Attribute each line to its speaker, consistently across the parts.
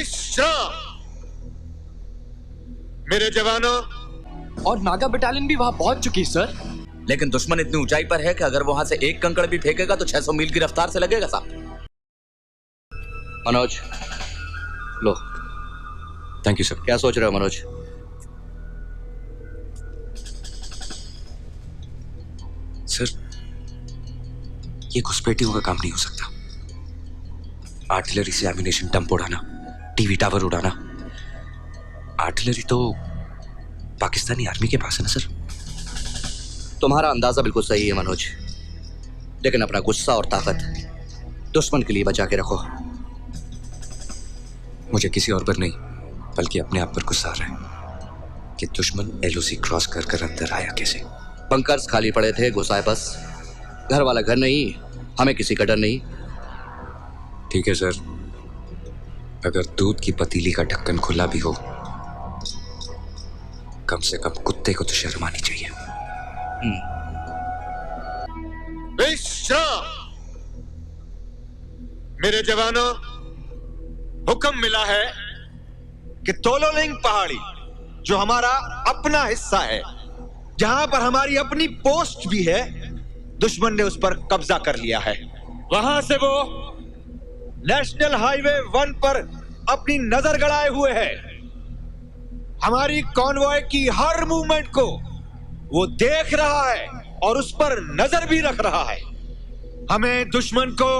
Speaker 1: विश्राम। मेरे जवानों,
Speaker 2: और नागा बटालियन भी वहां पहुंच चुकी है सर।
Speaker 3: लेकिन दुश्मन इतनी ऊंचाई पर है कि अगर वहां से एक कंकड़ भी फेंकेगा तो 600 मील की रफ्तार से लगेगा साहब।
Speaker 4: मनोज, लो।
Speaker 5: Thank you sir.
Speaker 4: क्या सोच रहे हो मनोज?
Speaker 5: सर, ये घुसपैठियों का काम नहीं हो सकता। आर्टिलरी से एम्यूनेशन डंप उड़ाना, टीवी टावर उड़ाना, आर्टिलरी तो पाकिस्तानी आर्मी के पास है ना सर।
Speaker 4: तुम्हारा अंदाजा बिल्कुल सही है मनोज, लेकिन अपना गुस्सा और ताकत दुश्मन के लिए बचा के रखो।
Speaker 5: मुझे किसी और पर नहीं, बल्कि अपने आप पर गुस्सा आ रहा है कि दुश्मन एलओसी क्रॉस कर कर अंदर आया कैसे।
Speaker 4: बंकर्स खाली पड़े थे, घुसा है बस। घर वाला घर नहीं, हमें किसी का डर नहीं।
Speaker 5: ठीक है सर, अगर दूध की पतीली का ढक्कन खुला भी हो, कम से कम कुत्ते को तो शर्म आनी चाहिए।
Speaker 1: विश्राम। मेरे जवानों, हुक्म मिला है कि तोलोलिंग पहाड़ी, जो हमारा अपना हिस्सा है, जहां पर हमारी अपनी पोस्ट भी है, दुश्मन ने उस पर कब्जा कर लिया है। वहां से वो नेशनल हाईवे 1 पर अपनी नजर गड़ाए हुए है। हमारी कॉन्वॉय की हर मूवमेंट को वो देख रहा है और उस पर नजर भी रख रहा है। हमें दुश्मन को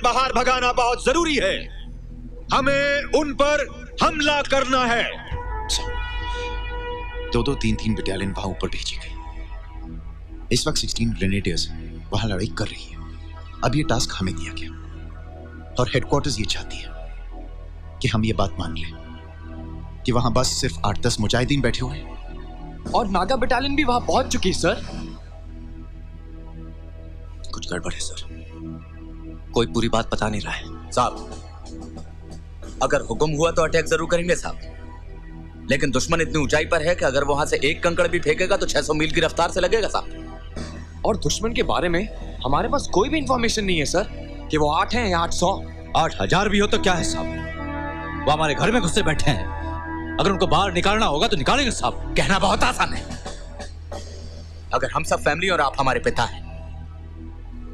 Speaker 1: बाहर भगाना बहुत जरूरी है। हमें उन पर हमला करना है।
Speaker 6: 2-2, 3-3 बटालियन वहां ऊपर भेजी गई। इस वक्त 16 ग्रेनेडियर्स वहां लड़ाई कर रही है। अब ये टास्क हमें दिया गया और हेडक्वार्टर्स ये चाहती है कि हम ये बात मान लें कि वहां बस सिर्फ 8-10 मुजाहिदीन बैठे हुए हैं।
Speaker 2: और नागा बटालियन भी वहां पहुंच चुकी है सर।
Speaker 5: कुछ गड़बड़ है सर, कोई पूरी बात बता नहीं रहा है।
Speaker 3: साहब, अगर हुक्म हुआ तो अटैक जरूर करेंगे साहब, लेकिन दुश्मन इतनी ऊंचाई पर है कि अगर वहां से एक कंकड़ भी फेंकेगा तो 600 मील की रफ्तार से लगेगा साहब।
Speaker 2: और दुश्मन के बारे में हमारे पास कोई भी इंफॉर्मेशन नहीं है सर कि वो 8 हैं या 800।
Speaker 7: 8000 भी हो तो क्या है साहब, वो हमारे घर में घुसे बैठे हैं। अगर उनको बाहर निकालना होगा तो निकालेंगे साहब।
Speaker 3: कहना बहुत आसान है। अगर हम सब फैमिली और आप हमारे पिता हैं,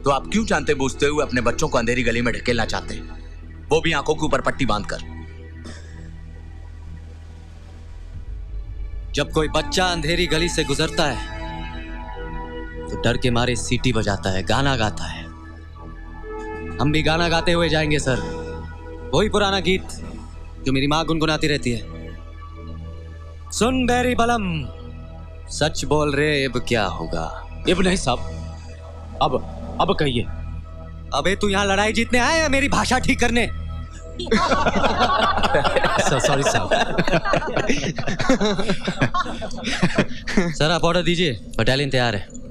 Speaker 3: तो आप क्यों जानते बूझते हुए अपने बच्चों को अंधेरी गली में ढकेलना चाहते हैं, वो भी आंखों के ऊपर पट्टी बांधकर?
Speaker 7: जब कोई बच्चा अंधेरी गली से गुजरता है तो डर के मारे सीटी बजाता है, गाना गाता है। हम भी गाना गाते हुए जाएंगे सर, वही पुराना गीत जो मेरी माँ गुनगुनाती रहती है। सुन बैरी बलम, सच बोल रहे, अब क्या होगा? अब नहीं साहब, अब कहिए। अबे तू यहाँ लड़ाई जीतने आया या मेरी भाषा ठीक करने? सॉरी साहब। सर आप ऑर्डर दीजिए, बटालियन तैयार है।